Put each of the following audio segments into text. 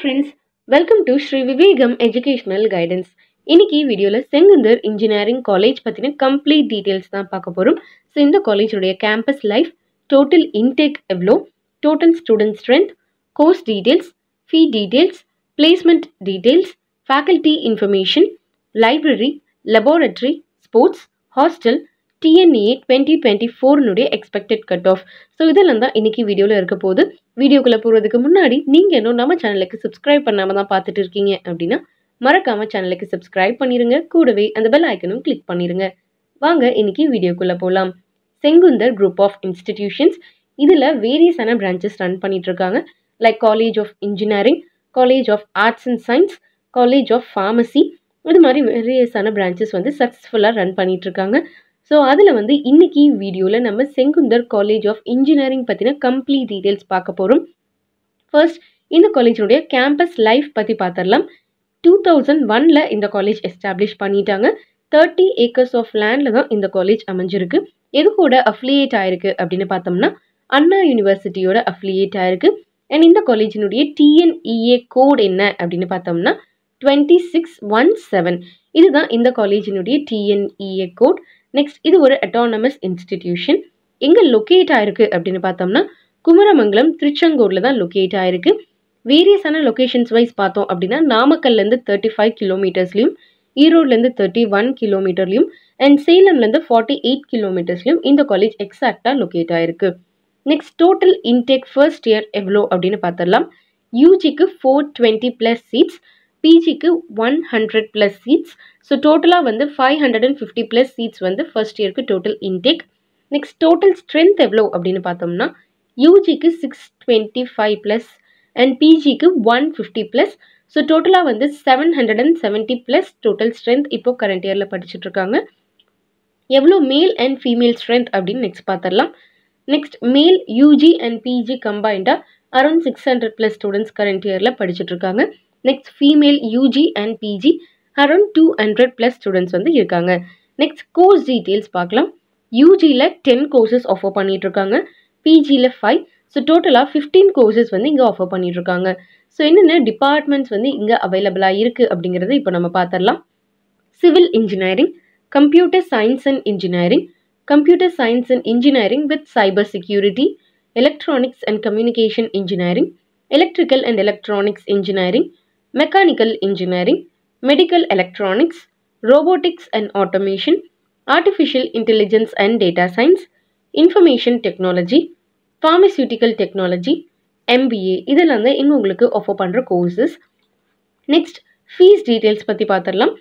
friends, welcome to Sri Vivegam Educational Guidance. இன்னைக்கு வீடியோல Sengunthar engineering college பத்தின கம்ப்ளீட் டீடைல்ஸ் தான் பார்க்க போறோம். ஸோ இந்த காலேஜோடைய கேம்பஸ் லைஃப், டோட்டல் இன்டேக் எவ்வளோ, total student strength, course details, fee details, placement details, faculty information, library, laboratory, sports, hostel, TNEA 2024 expected cut off. So இதெல்லாம் தான் இன்னைக்கு வீடியோவில் இருக்க போகுது. வீடியோக்குள்ளே போகிறதுக்கு முன்னாடி நீங்கள் இன்னும் நம்ம சேனலுக்கு சப்ஸ்கிரைப் பண்ணாமல் தான் பார்த்துட்டு இருக்கீங்க அப்படின்னா மறக்காமல் சேனலுக்கு சப்ஸ்கிரைப் பண்ணிடுங்க. கூடவே அந்த பெல் ஐக்கனும் கிளிக் பண்ணிடுங்க. வாங்க இன்னைக்கு வீடியோக்குள்ளே போகலாம். செங்குந்தர் குரூப் ஆஃப் இன்ஸ்டிடியூஷன்ஸ், இதில் வேரியஸான பிரான்ச்சஸ் ரன் பண்ணிட்டு இருக்காங்க. Like college of engineering, college of arts and science, college of pharmacy, இது மாதிரி வேரியஸான பிரான்ச்சஸ் வந்து சக்ஸஸ்ஃபுல்லாக ரன் பண்ணிட்டு இருக்காங்க. ஸோ அதில் வந்து இன்னைக்கு வீடியோவில் நம்ம செங்குந்தர் காலேஜ் ஆஃப் இன்ஜினியரிங் பற்றின கம்ப்ளீட் டீடைல்ஸ் பார்க்க போகிறோம். ஃபர்ஸ்ட் இந்த காலேஜோடைய கேம்பஸ் லைஃப் பற்றி பார்த்துடலாம். 2001 இந்த காலேஜ் எஸ்டாப்ளிஷ் பண்ணிட்டாங்க. 30 ஏக்கர்ஸ் ஆஃப் லேண்டில் தான் இந்த காலேஜ் அமைஞ்சிருக்கு. எது கூட அஃபிலியேட் ஆயிருக்கு அப்படின்னு பார்த்தோம்னா அண்ணா யூனிவர்சிட்டியோட அஃபிலியேட் ஆயிருக்கு. அண்ட் இந்த காலேஜினுடைய TNEA கோட் என்ன அப்படின்னு பார்த்தோம்னா 2617. இதுதான் இந்த காலேஜினுடைய TNEA கோட். நெக்ஸ்ட் இது ஒரு அட்டானமஸ் இன்ஸ்டிடியூஷன். எங்கே லொக்கேட் ஆயிருக்கு அப்படின்னு பார்த்தோம்னா குமரமங்கலம், திருச்செங்கோடில் தான் லொக்கேட் ஆயிருக்கு. வேரியஸான லொக்கேஷன்ஸ் வைஸ் பார்த்தோம் அப்படின்னா நாமக்கல்லேருந்து 35 கிலோமீட்டர்ஸ்லையும், ஈரோட்லேருந்து 31 கிலோமீட்டர்லையும், அண்ட் சேலம்லேருந்து 48 கிலோமீட்டர்ஸ்லையும் இந்த காலேஜ் எக்ஸாக்டாக லொக்கேட் ஆயிருக்கு. Next total intake first year எவ்வளோ அப்படின்னு பார்த்துடலாம். யூஜிக்கு 420+ சீட்ஸ், பிஜிக்கு 100+ சீட்ஸ். ஸோ டோட்டலாக வந்து 550+ சீட்ஸ் வந்து ஃபர்ஸ்ட் இயருக்கு total intake. Next total strength எவ்வளோ அப்படின்னு பார்த்தோம்னா யூஜிக்கு 625+ அண்ட் பிஜிக்கு 150+. ஸோ டோட்டலாக வந்து 770+ டோட்டல் ஸ்ட்ரென்த் இப்போ கரண்ட் இயரில் படிச்சுட்டு இருக்காங்க. எவ்வளோ மேல் அண்ட் ஃபீமேல் ஸ்ட்ரென்த் அப்படின்னு நெக்ஸ்ட் பார்த்துடலாம். Next male UG and PG கம்பைண்டாக அரௌண்ட் 600+ ஸ்டூடெண்ட்ஸ் கரண்ட் இயரில் படிச்சுட்டு இருக்காங்க. Next female UG and PG around 200+ students வந்து இருக்காங்க. நெக்ஸ்ட் கோர்ஸ் டீட்டெயில்ஸ் பார்க்கலாம். யூஜியில் 10 கோர்சஸ் ஆஃபர் பண்ணிட்டு இருக்காங்க, பிஜியில் 5. ஸோ டோட்டலாக 15 கோர்சஸ் வந்து இங்கே ஆஃபர் பண்ணிட்டு இருக்காங்க. ஸோ என்னென்ன டிபார்ட்மெண்ட்ஸ் வந்து இங்கே அவைலபிளாக இருக்குது அப்படிங்கிறத இப்போ நம்ம பார்த்துடலாம். Civil engineering, computer science and engineering, computer science and engineering with cyber security, electronics and communication engineering, electrical and electronics engineering, mechanical engineering, medical electronics, robotics and automation, artificial intelligence and data science, information technology, pharmaceutical technology, MBA, இதெல்லாம் தான் இங்கே உங்களுக்கு offer பண்ணுற courses. Next fees details பற்றி பார்த்துடலாம்.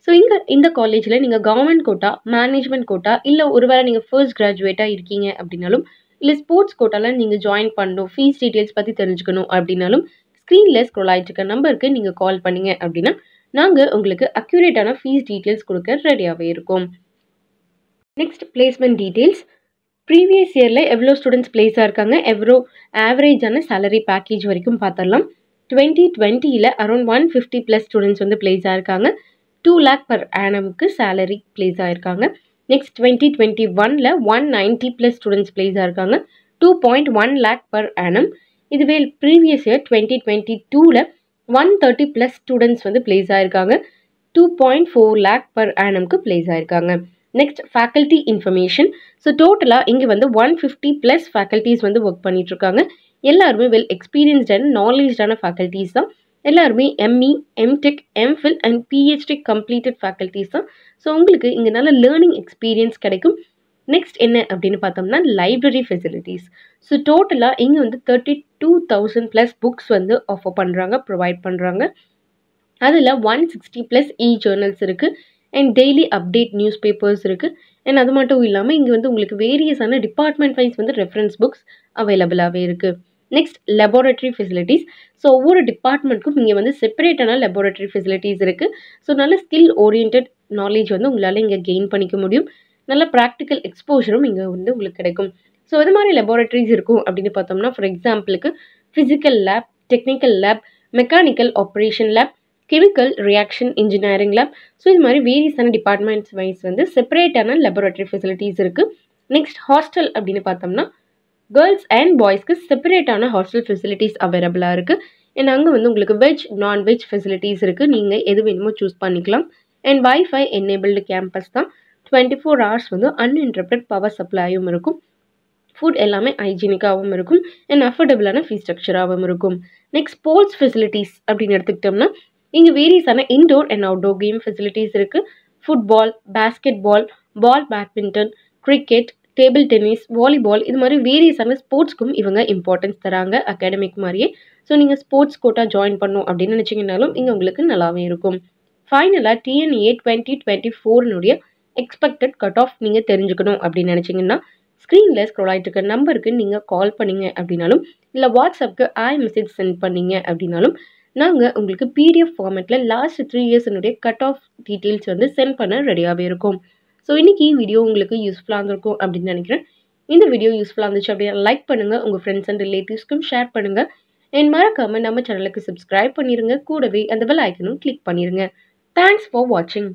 So இந்த காலேஜில் நீங்கள் கவர்மெண்ட் கோட்டா, மேனேஜ்மெண்ட் கோட்டா, இல்லை ஒருவேளை நீங்கள் ஃபர்ஸ்ட் கிராஜுவேட்டாக இருக்கீங்க அப்படின்னாலும், இல்லை ஸ்போர்ட்ஸ் கோட்டாவில் நீங்கள் ஜாயின் பண்ணணும், ஃபீஸ் டீட்டெயில்ஸ் பற்றி தெரிஞ்சுக்கணும் அப்படின்னாலும் ஸ்க்ரீனில் ஸ்க்ரோல் ஆகிட்டு இருக்க நம்பருக்கு நீங்கள் கால் பண்ணீங்க அப்படின்னா நாங்கள் உங்களுக்கு அக்யூரேட்டான ஃபீஸ் டீட்டெயில்ஸ் கொடுக்க ரெடியாகவே இருக்கோம். Next placement details. ப்ரீவியஸ் இயரில் எவ்வளோ ஸ்டூடெண்ட்ஸ் பிளேஸாக இருக்காங்க, எவ்வளோ ஆவரேஜான சேலரி பேக்கேஜ் வரைக்கும் பார்த்துடலாம். 2020 அரௌண்ட் 150+ ஸ்டூடெண்ட்ஸ் வந்து பிளேஸாக இருக்காங்க. 2 lakh per annumக்கு சேலரி பிளேஸ் ஆகிருக்காங்க. நெக்ஸ்ட் 2021 190+ ஸ்டூடெண்ட்ஸ் பிளேஸாக இருக்காங்க. 2.1 lakh per annum. இதுவே ப்ரீவியஸ் இயர் 2022 130+ ஸ்டூடெண்ட்ஸ் வந்து பிளேஸ் ஆகிருக்காங்க. 2.4 lakh per annumக்கு பிளேஸ் ஆகிருக்காங்க. Next faculty information. ஸோ டோட்டலாக இங்கே வந்து 150+ ஃபேக்கல்ட்டிஸ் வந்து ஒர்க் பண்ணிட்டு இருக்காங்க. எல்லாருமே வெல் எக்ஸ்பீரியன்ஸ்ட் அண்ட் நாலேஜான ஃபேக்கல்ட்டிஸ் தான். எல்லாருமே ME, MTech, MPhil and PhD completed faculties தான். ஸோ உங்களுக்கு இங்கே நல்ல லேர்னிங் எக்ஸ்பீரியன்ஸ் கிடைக்கும். நெக்ஸ்ட் என்ன அப்படின்னு பார்த்தோம்னா லைப்ரரி ஃபெசிலிட்டிஸ். ஸோ டோட்டலாக இங்கே வந்து 32,000+ புக்ஸ் வந்து ஆஃபர் பண்ணுறாங்க, ப்ரொவைட் பண்ணுறாங்க. அதில் 160+ ஜேர்னல்ஸ் இருக்குது and daily update news papers இருக்குது. அண்ட் அது மட்டும் இல்லாமல் இங்கே வந்து உங்களுக்கு வேரியஸான டிபார்ட்மெண்ட் வைஸ் வந்து ரெஃபரன்ஸ் புக்ஸ் அவைலபிளாகவே இருக்குது. Next laboratory facilities. ஸோ ஒவ்வொரு டிபார்ட்மெண்ட்டுக்கும் இங்கே வந்து செப்பரேட்டான லெபார்டரி ஃபெசிலிட்டிஸ் இருக்குது. ஸோ நல்ல ஸ்கில் ஓரியன்ட் நாலேஜ் வந்து உங்களால் இங்கே கெயின் பண்ணிக்க முடியும். நல்ல ப்ராக்டிக்கல் எக்ஸ்போஜரும் இங்கே வந்து உங்களுக்கு கிடைக்கும். ஸோ இது மாதிரி லெபார்டரிஸ் இருக்கும் அப்படின்னு பார்த்தோம்னா ஃபார் எக்ஸாம்பிளுக்கு physical lab, technical lab, mechanical operation lab, chemical reaction engineering lab. So இது மாதிரி வேரியஸான டிபார்ட்மெண்ட்ஸ் வைஸ் வந்து செப்பரேட்டான லெபார்டரி ஃபெசிலிட்டிஸ் இருக்குது. நெக்ஸ்ட் ஹாஸ்டல் அப்படின்னு பார்த்தோம்னா கேர்ள்ஸ் அண்ட் பாய்ஸ்க்கு செப்பரேட்டான ஹாஸ்டல் ஃபெசிலிட்டிஸ் அவைலபிளாக இருக்குது. அண்ட் அங்கே வந்து உங்களுக்கு வெஜ் நான்வெஜ் ஃபெசிலிட்டிஸ் இருக்குது. நீங்கள் எது வேணுமோ சூஸ் பண்ணிக்கலாம். அண்ட் வைஃபை எனேபிள்டு கேம்பஸ் தான். 24 ஹவர்ஸ் வந்து அன்இன்டரப்டட் பவர் சப்ளையும் இருக்கும். ஃபுட் எல்லாமே ஹைஜீனிக்காகவும் இருக்கும். அண்ட் அஃபோர்டபுளான ஃபீஸ் ஸ்ட்ரக்சராகவும் இருக்கும். நெக்ஸ்ட் ஸ்போர்ட்ஸ் ஃபெசிலிட்டிஸ் அப்படின்னு எடுத்துக்கிட்டோம்னா இங்கே வேரியஸான indoor and outdoor game facilities இருக்குது. Football, basketball badminton, cricket, table tennis, volleyball இது மாதிரி வேரியஸான ஸ்போர்ட்ஸ்க்கும் இவங்க இம்பார்ட்டன்ஸ் தராங்க அகாடமிக் மாதிரியே. ஸோ நீங்கள் ஸ்போர்ட்ஸ் கோட்டா ஜாயின் பண்ணணும் அப்படின்னு நினச்சிங்கனாலும் இங்கே உங்களுக்கு நல்லாவே இருக்கும். ஃபைனலாக டிஎன்ஏ 2024 எக்ஸ்பெக்டட் கட் ஆஃப் நீங்கள் தெரிஞ்சுக்கணும் அப்படின்னு நினச்சிங்கன்னா ஸ்க்ரீனில் ஸ்க்ரோல் ஆகிட்டு இருக்க நம்பருக்கு நீங்கள் கால் பண்ணிங்க அப்படின்னாலும் இல்லை வாட்ஸ்அப்புக்கு மெசேஜ் சென்ட் பண்ணிங்க அப்படின்னாலும் நாங்கள் உங்களுக்கு பிடிஎஃப் ஃபார்மேட்டில் லாஸ்ட் 3 இயர்ஸினுடைய கட் ஆஃப் டீட்டெயில்ஸ் வந்து சென்ட் பண்ண ரெடியாகவே இருக்கும். ஸோ இன்றைக்கி வீடியோ உங்களுக்கு யூஸ்ஃபுல்லாக இருந்திருக்கும் அப்படின்னு நினைக்கிறேன். இந்த வீடியோ யூஸ்ஃபுல்லாக இருந்துச்சு அப்படின்னா லைக் பண்ணுங்கள், உங்கள் ஃப்ரெண்ட்ஸ் அண்ட் ரிலேட்டிவ்ஸ்க்கும் ஷேர் பண்ணுங்கள். அண்ட் மறக்காமல் நம்ம சேனலுக்கு சப்ஸ்கிரைப் பண்ணிடுங்க. கூடவே அந்த பெல் ஐக்கனும் கிளிக் பண்ணிடுங்க. தேங்க்ஸ் ஃபார் வாட்சிங்.